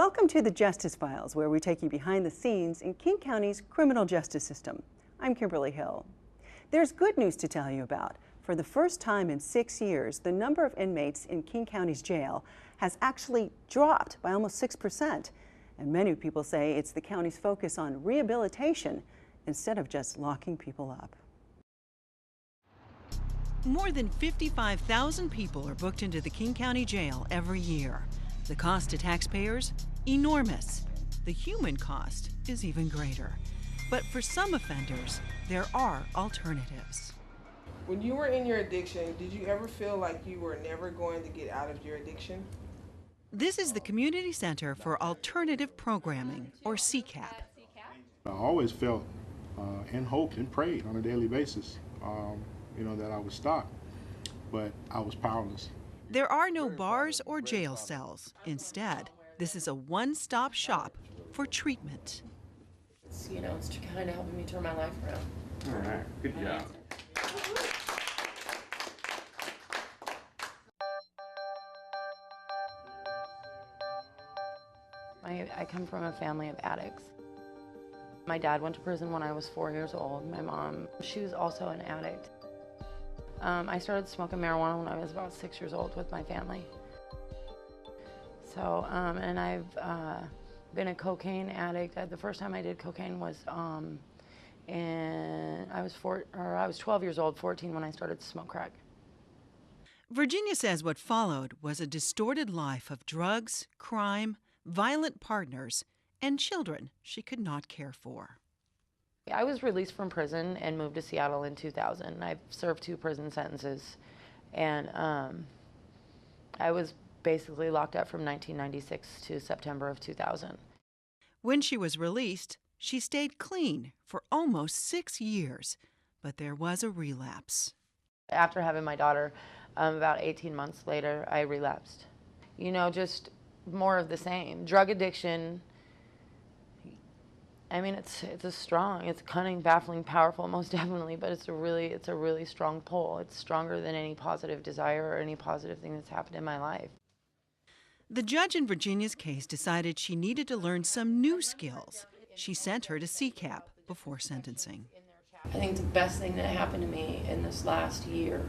Welcome to the Justice Files, where we take you behind the scenes in King County's criminal justice system. I'm Kimberly Hill. There's good news to tell you about. For the first time in 6 years, the number of inmates in King County's jail has actually dropped by almost 6%. And many people say it's the county's focus on rehabilitation instead of just locking people up. More than 55,000 people are booked into the King County Jail every year. The cost to taxpayers? Enormous. The human cost is even greater. But for some offenders, there are alternatives. When you were in your addiction, did you ever feel like you were never going to get out of your addiction? This is the Community Center for Alternative Programming, or CCAP. I always felt and hoped and prayed on a daily basis, that I would stop, but I was powerless. There are no bars or jail cells. Instead, this is a one-stop shop for treatment. It's kind of helping me turn my life around. All right, good job. I come from a family of addicts. My dad went to prison when I was 4 years old. My mom, she was also an addict. I started smoking marijuana when I was about 6 years old with my family. So, and I've been a cocaine addict. The first time I did cocaine was, and I was 12 years old, 14 when I started to smoke crack. Virginia says what followed was a distorted life of drugs, crime, violent partners, and children she could not care for. I was released from prison and moved to Seattle in 2000. I've served 2 prison sentences, and I was basically locked up from 1996 to September of 2000. When she was released, she stayed clean for almost 6 years, but there was a relapse. After having my daughter, about 18 months later, I relapsed. Just more of the same. Drug addiction, I mean, it's cunning, baffling, powerful, most definitely, but it's a really strong pull. It's stronger than any positive desire or any positive thing that's happened in my life. The judge in Virginia's case decided she needed to learn some new skills. She sent her to CCAP before sentencing. I think the best thing that happened to me in this last year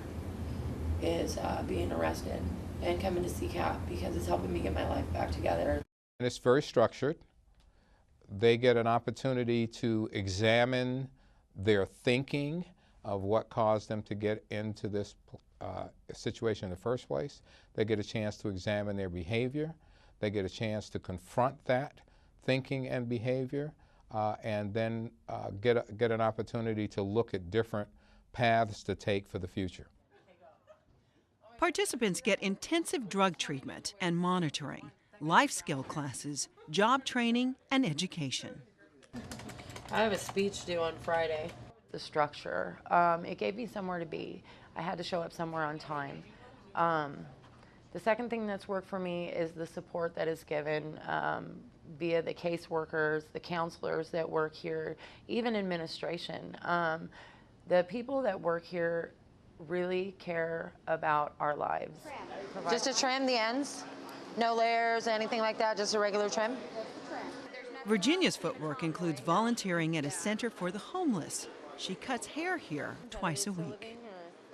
is being arrested and coming to CCAP, because it's helping me get my life back together. And it's very structured. They get an opportunity to examine their thinking of what caused them to get into this situation in the first place. They get a chance to examine their behavior. They get a chance to confront that thinking and behavior, and then get an opportunity to look at different paths to take for the future. Participants get intensive drug treatment and monitoring, life skill classes, job training, and education. I have a speech due on Friday. The structure, it gave me somewhere to be. I had to show up somewhere on time. The second thing that's worked for me is the support that is given via the caseworkers, the counselors that work here, even administration. The people that work here really care about our lives. Just to trim the ends? No layers, anything like that, just a regular trim? Virginia's footwork includes volunteering at a center for the homeless. She cuts hair here twice a week.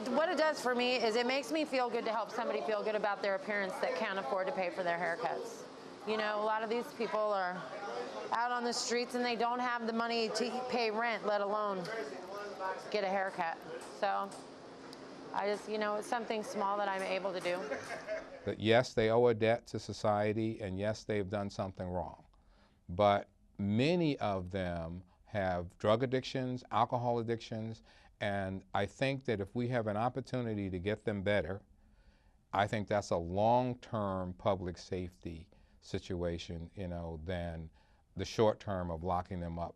What it does for me is it makes me feel good to help somebody feel good about their appearance that can't afford to pay for their haircuts. A lot of these people are out on the streets and they don't have the money to pay rent, let alone get a haircut. So I just, it's something small that I'm able to do. That yes, they owe a debt to society, and yes, they've done something wrong. But many of them have drug addictions, alcohol addictions, and I think that if we have an opportunity to get them better, I think that's a long-term public safety situation, than the short term of locking them up.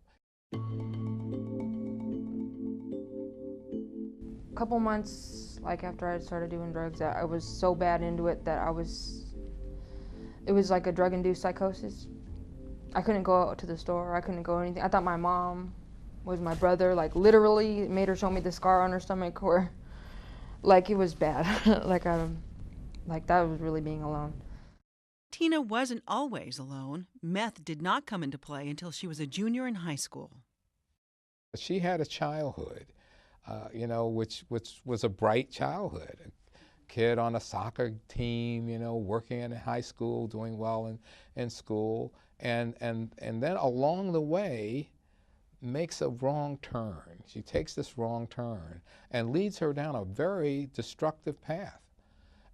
A couple months after I started doing drugs, I was so bad into it that it was like a drug-induced psychosis. I couldn't go out to the store, I couldn't go anything. I thought my mom was my brother, literally made her show me the scar on her stomach where, it was bad. That was really being alone. Tina wasn't always alone. Meth did not come into play until she was a junior in high school. She had a childhood, which was a bright childhood. A kid on a soccer team, working in high school, doing well in school, and then along the way makes a wrong turn. She takes this wrong turn and leads her down a very destructive path.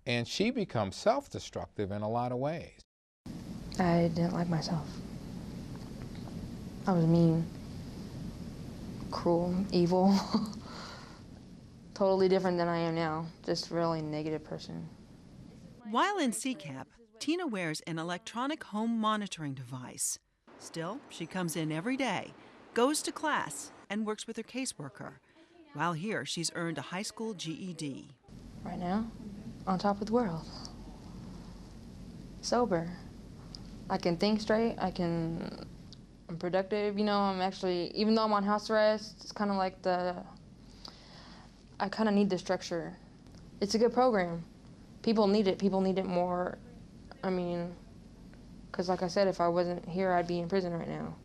And she becomes self-destructive in a lot of ways. I didn't like myself. I was mean, cruel, evil. Totally different than I am now. Just a really negative person. While in CCAP, Tina wears an electronic home monitoring device. Still, she comes in every day, goes to class, and works with her caseworker. While here, she's earned a high school GED. Right now, on top of the world. Sober. I can think straight, I'm productive, I'm actually, even though I'm on house arrest, it's kind of like I kind of need the structure. It's a good program. People need it more. I mean, because like I said, if I wasn't here, I'd be in prison right now.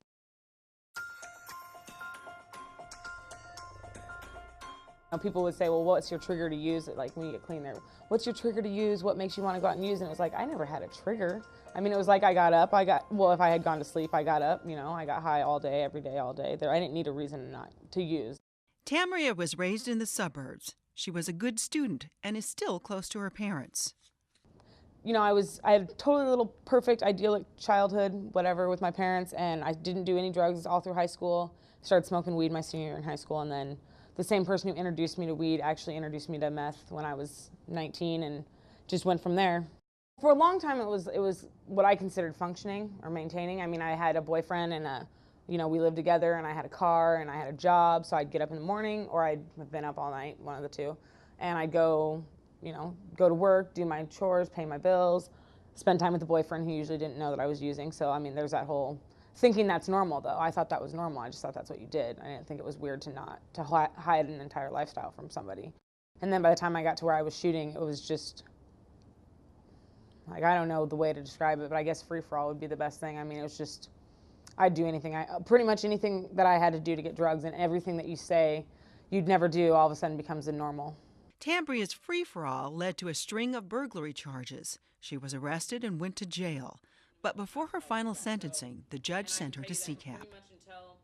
People would say, well, what's your trigger to use it? Like when you get clean there, what's your trigger to use? What makes you want to go out and use it? And it was like, I never had a trigger. I mean, it was like I got up, if I had gone to sleep, I got up, I got high all day, every day, all day. I didn't need a reason not to use. Tamria was raised in the suburbs. She was a good student and is still close to her parents. I had a totally little perfect, idyllic childhood, whatever, with my parents, and I didn't do any drugs all through high school. Started smoking weed my senior year in high school, and then the same person who introduced me to weed actually introduced me to meth when I was 19, and just went from there. For a long time, it was what I considered functioning or maintaining. I mean, I had a boyfriend and we lived together, and I had a car and I had a job, so I'd get up in the morning, or I'd have been up all night, one of the two, and I'd go to work, do my chores, pay my bills, spend time with the boyfriend who usually didn't know that I was using. So, I mean, there's that whole thinking that's normal, though. I thought that was normal. I just thought that's what you did. I didn't think it was weird to hide an entire lifestyle from somebody. And then by the time I got to where I was shooting, it was just, like, I don't know the way to describe it, but I guess free-for-all would be the best thing. I mean, it was just, I'd do anything. Pretty much anything that I had to do to get drugs, and everything that you say you'd never do all of a sudden becomes the normal. Tambria's free-for-all led to a string of burglary charges. She was arrested and went to jail. But before her final sentencing, the judge sent her to CCAP.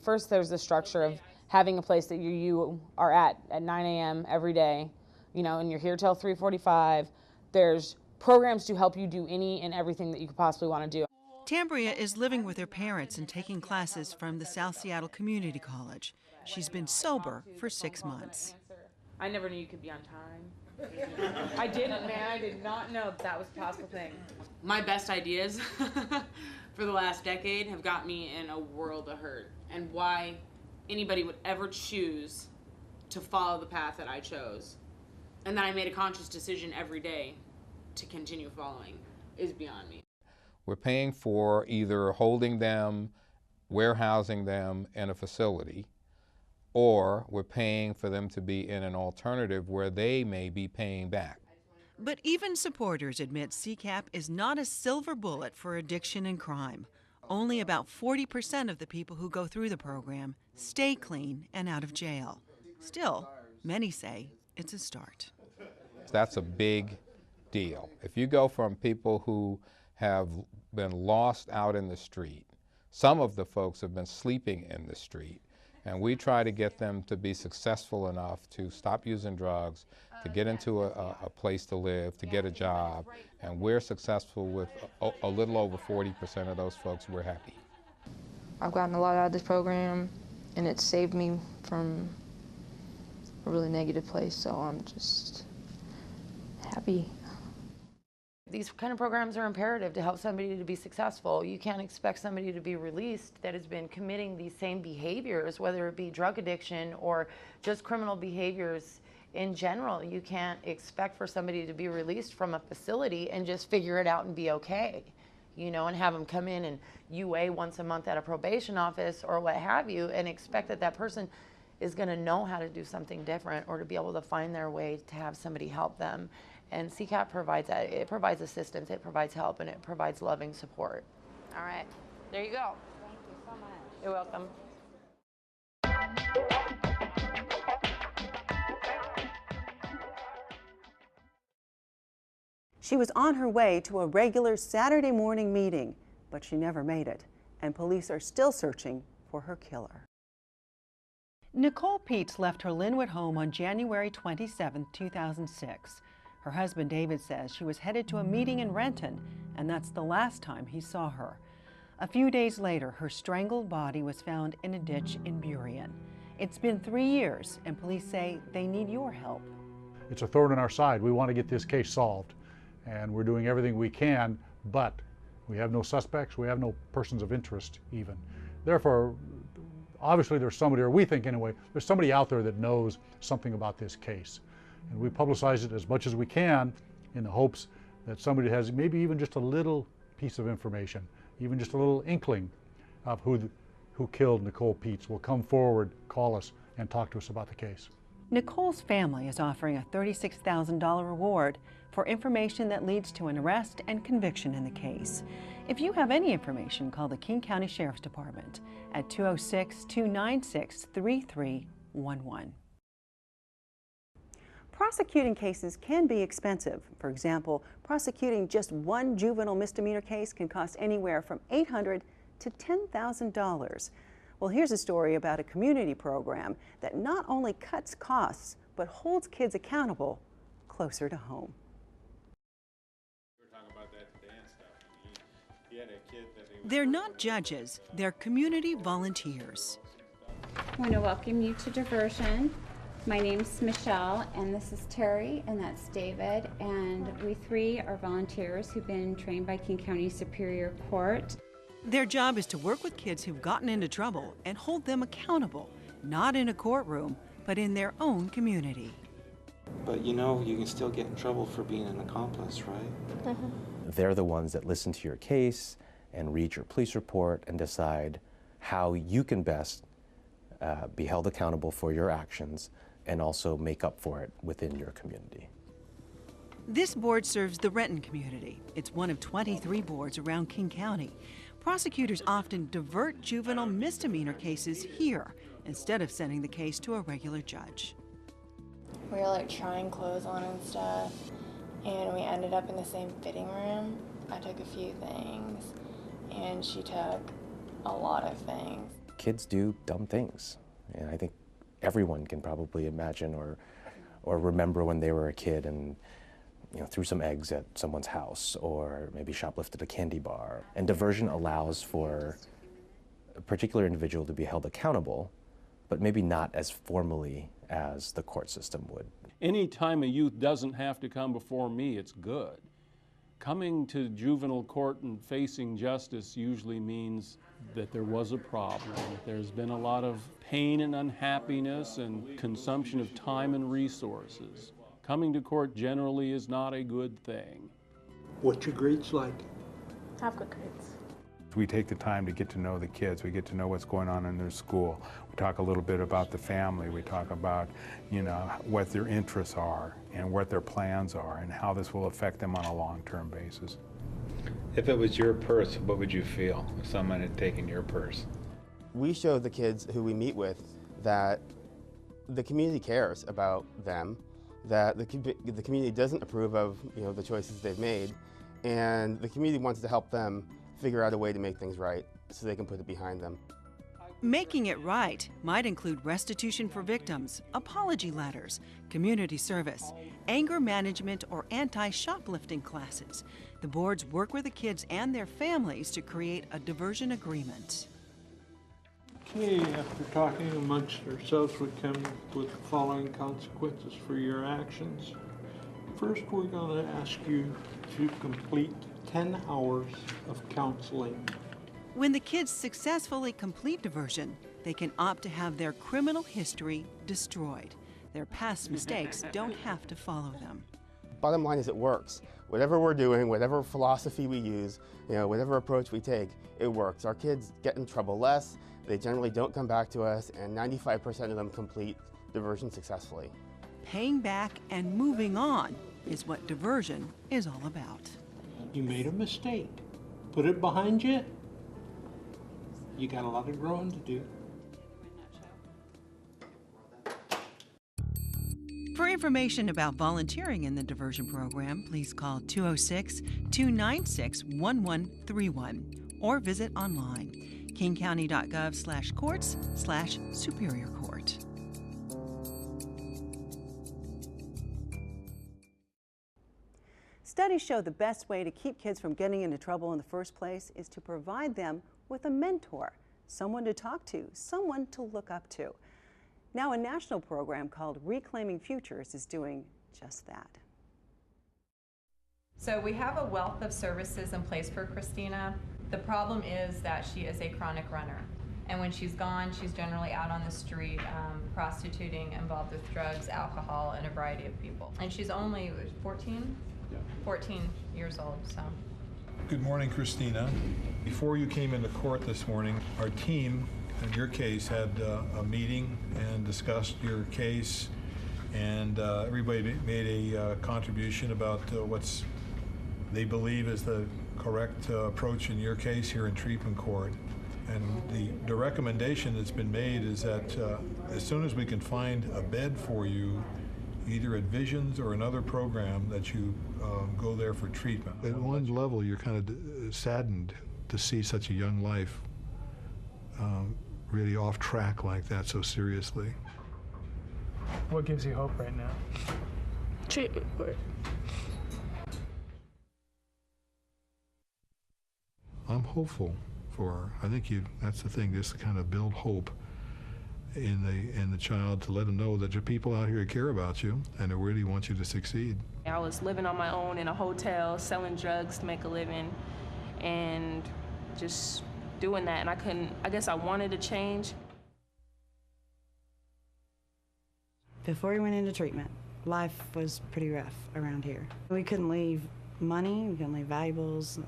First, there's the structure of having a place that you are at 9 a.m. every day, and you're here till 3:45. There's programs to help you do any and everything that you could possibly want to do. Tambria is living with her parents and taking classes from the South Seattle Community College. She's been sober for 6 months. I never knew you could be on time. I didn't, man. I did not know that was a possible thing. My best ideas for the last decade have got me in a world of hurt. And why anybody would ever choose to follow the path that I chose, and that I made a conscious decision every day to continue following, is beyond me. We're paying for either holding them, warehousing them in a facility, or we're paying for them to be in an alternative where they may be paying back. But even supporters admit CCAP is not a silver bullet for addiction and crime. Only about 40% of the people who go through the program stay clean and out of jail. Still, many say it's a start. That's a big deal. If you go from people who have been lost out in the street, some of the folks have been sleeping in the street, and we try to get them to be successful enough to stop using drugs, to get into a place to live, to get a job, and we're successful with a little over 40% of those folks. We're happy. I've gotten a lot out of this program, and it's saved me from a really negative place, so I'm just happy. These kind of programs are imperative to help somebody to be successful. You can't expect somebody to be released that has been committing these same behaviors, whether it be drug addiction or just criminal behaviors in general. You can't expect for somebody to be released from a facility and just figure it out and be okay, and have them come in and UA once a month at a probation office or what have you, and expect that that person is going to know how to do something different or to be able to find their way to have somebody help them. And CCAP provides that. It provides assistance, it provides help, and it provides loving support. All right, there you go. Thank you so much. You're welcome. She was on her way to a regular Saturday morning meeting, but she never made it, and police are still searching for her killer. Nicole Peets left her Linwood home on January 27, 2006. Her husband David says she was headed to a meeting in Renton, and that's the last time he saw her. A few days later, her strangled body was found in a ditch in Burien. It's been 3 years, and police say they need your help. It's a thorn in our side. We want to get this case solved, and we're doing everything we can, but we have no suspects, we have no persons of interest even. Therefore, obviously there's somebody, or we think anyway, there's somebody out there that knows something about this case. And we publicize it as much as we can in the hopes that somebody has maybe even just a little piece of information, even just a little inkling of who killed Nicole Peets will come forward, call us, and talk to us about the case. Nicole's family is offering a $36,000 reward for information that leads to an arrest and conviction in the case. If you have any information, call the King County Sheriff's Department at 206-296-3311. Prosecuting cases can be expensive. For example, prosecuting just one juvenile misdemeanor case can cost anywhere from $800 to $10,000. Well, here's a story about a community program that not only cuts costs, but holds kids accountable closer to home. They're not judges, they're community volunteers. I want to welcome you to Diversion. My name's Michelle, and this is Terry, and that's David, and we three are volunteers who've been trained by King County Superior Court. Their job is to work with kids who've gotten into trouble and hold them accountable, not in a courtroom, but in their own community. But you know, you can still get in trouble for being an accomplice, right? Mm-hmm. They're the ones that listen to your case and read your police report and decide how you can best be held accountable for your actions and also make up for it within your community. This board serves the Renton community. It's one of 23 boards around King County. Prosecutors often divert juvenile misdemeanor cases here instead of sending the case to a regular judge. We were like trying clothes on and stuff, and we ended up in the same fitting room. I took a few things, and she took a lot of things. Kids do dumb things, and I think everyone can probably imagine or remember when they were a kid and threw some eggs at someone's house or maybe shoplifted a candy bar. And diversion allows for a particular individual to be held accountable, but maybe not as formally as the court system would. Any time a youth doesn't have to come before me, it's good. Coming to juvenile court and facing justice usually means that there was a problem. There's been a lot of pain and unhappiness and consumption of time and resources. Coming to court generally is not a good thing. What's your grades like? I have good grades. We take the time to get to know the kids. We get to know what's going on in their school. We talk a little bit about the family. We talk about, what their interests are and what their plans are and how this will affect them on a long-term basis. If it was your purse, what would you feel if someone had taken your purse? We show the kids who we meet with that the community cares about them, that the community doesn't approve of the choices they've made, and the community wants to help them figure out a way to make things right so they can put it behind them. Making it right might include restitution for victims, apology letters, community service, anger management, or anti-shoplifting classes. The boards work with the kids and their families to create a diversion agreement. Okay, after talking amongst ourselves, we come with the following consequences for your actions. First, we're going to ask you to complete 10 hours of counseling. When the kids successfully complete diversion, they can opt to have their criminal history destroyed. Their past mistakes don't have to follow them. Bottom line is it works. Whatever we're doing, whatever philosophy we use, whatever approach we take, it works. Our kids get in trouble less, they generally don't come back to us, and 95% of them complete diversion successfully. Paying back and moving on is what diversion is all about. You made a mistake. Put it behind you. You got a lot of growing to do. For information about volunteering in the diversion program, please call 206-296-1131 or visit online kingcounty.gov/courts/Superior Court. Studies show the best way to keep kids from getting into trouble in the first place is to provide them with a mentor, someone to talk to, someone to look up to. Now, a national program called Reclaiming Futures is doing just that. So we have a wealth of services in place for Christina. The problem is that she is a chronic runner. And when she's gone, she's generally out on the street, prostituting, involved with drugs, alcohol, and a variety of people. And she's only 14? Yeah. 14 years old, so. Good morning, Christina. Before you came into court this morning, our team, in your case, had a meeting and discussed your case, and everybody made a contribution about what they believe is the correct approach in your case here in treatment court. And the recommendation that's been made is that as soon as we can find a bed for you, either at Visions or another program, that you go there for treatment. At one level, you're kind of saddened to see such a young life really off track like that so seriously. What gives you hope right now? Treatment court. I'm hopeful for her. I think that's the thing, just to kind of build hope in the child, to let them know that there are people out here who care about you and they really want you to succeed. I was living on my own in a hotel, selling drugs to make a living, and just doing that, and I guess I wanted to change. Before we went into treatment, life was pretty rough around here. We couldn't leave money, we couldn't leave valuables,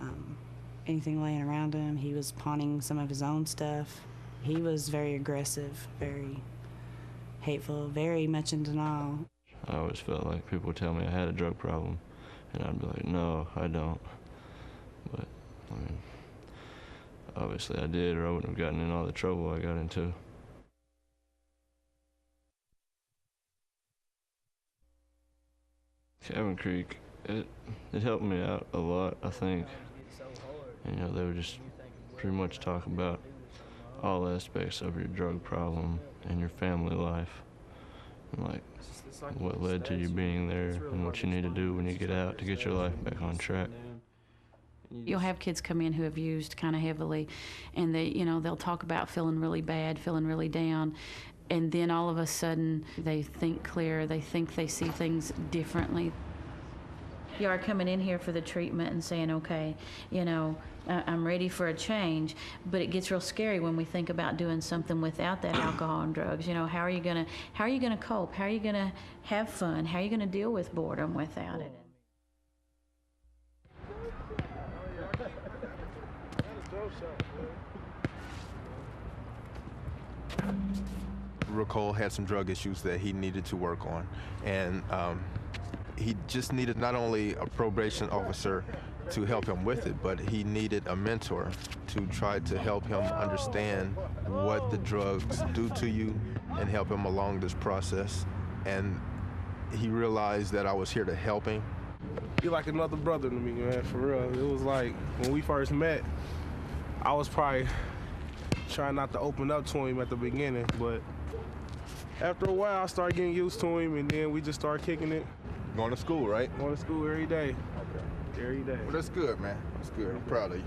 anything laying around him. He was pawning some of his own stuff. He was very aggressive, very hateful, very much in denial. I always felt like people would tell me I had a drug problem, and I'd be like, no, I don't. But, I mean, obviously I did, or I wouldn't have gotten in all the trouble I got into. Cabin Creek, it helped me out a lot, I think. And, you know, they would just pretty much talk about all aspects of your drug problem and your family life, and like what led to you being there and what you need to do when you get out to get your life back on track. You'll have kids come in who have used kind of heavily, and they'll talk about feeling really bad, feeling really down, and then all of a sudden they think clear, they think they see things differently. You are coming in here for the treatment and saying, okay, I'm ready for a change, but it gets real scary when we think about doing something without that alcohol and drugs. How are you gonna cope? How are you gonna have fun? How are you gonna deal with boredom without it? Ricole had some drug issues that he needed to work on, and he just needed not only a probation officer to help him with it, but he needed a mentor to try to help him understand what the drugs do to you and help him along this process. And he realized that I was here to help him. You're like another brother to me, man, for real. It was like, when we first met, I was probably trying not to open up to him at the beginning, but after a while, I started getting used to him, and then we just started kicking it. Going to school, right? Going to school every day. Okay. Every day. Well, that's good, man. That's good. I'm proud of you.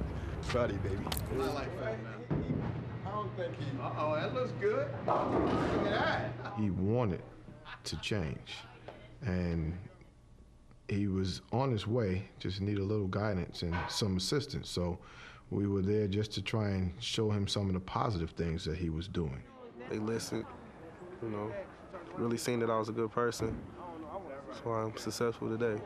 Proud of you, baby. I like that, man. I don't think he... Uh-oh, that looks good. Look at that. He wanted to change, and he was on his way, just needed a little guidance and some assistance. So we were there just to try and show him some of the positive things that he was doing. They listened, really seen that I was a good person. That's why I'm successful today.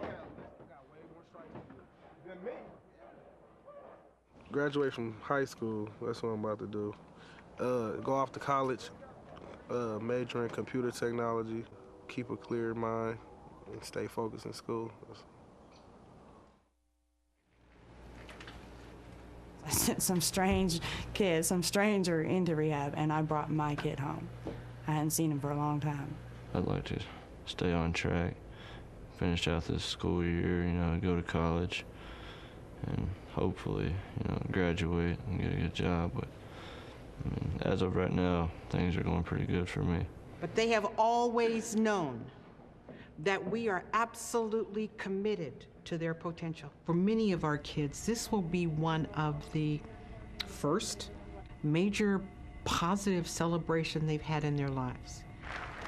Graduate from high school, that's what I'm about to do. Go off to college, major in computer technology, keep a clear mind, and stay focused in school. I sent some strange kids, some stranger into rehab, and I brought my kid home. I hadn't seen him for a long time. I'd like to stay on track, finish out this school year, go to college, and hopefully, graduate and get a good job. But I mean, as of right now, things are going pretty good for me. But they have always known that we are absolutely committed to their potential. For many of our kids, this will be one of the first major positive celebration they've had in their lives,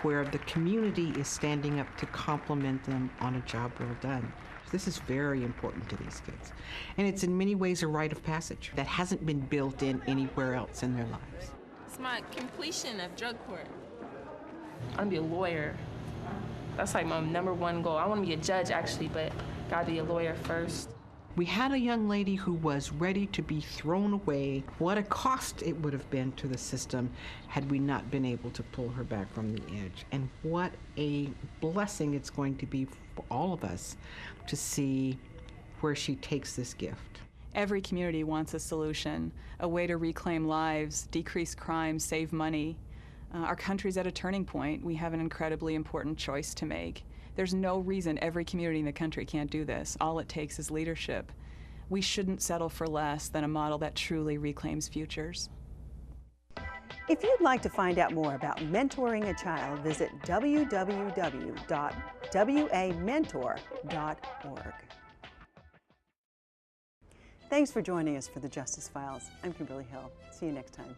where the community is standing up to compliment them on a job well done. This is very important to these kids. And it's in many ways a rite of passage that hasn't been built in anywhere else in their lives. It's my completion of drug court. I want to be a lawyer. That's like my #1 goal. I want to be a judge, actually, but gotta be a lawyer first. We had a young lady who was ready to be thrown away. What a cost it would have been to the system had we not been able to pull her back from the edge. And what a blessing it's going to be for all of us to see where she takes this gift. Every community wants a solution, a way to reclaim lives, decrease crime, save money. Our country's at a turning point. We have an incredibly important choice to make. There's no reason every community in the country can't do this. All it takes is leadership. We shouldn't settle for less than a model that truly reclaims futures. If you'd like to find out more about mentoring a child, visit www.wamentor.org. Thanks for joining us for the Justice Files. I'm Kimberly Hill. See you next time.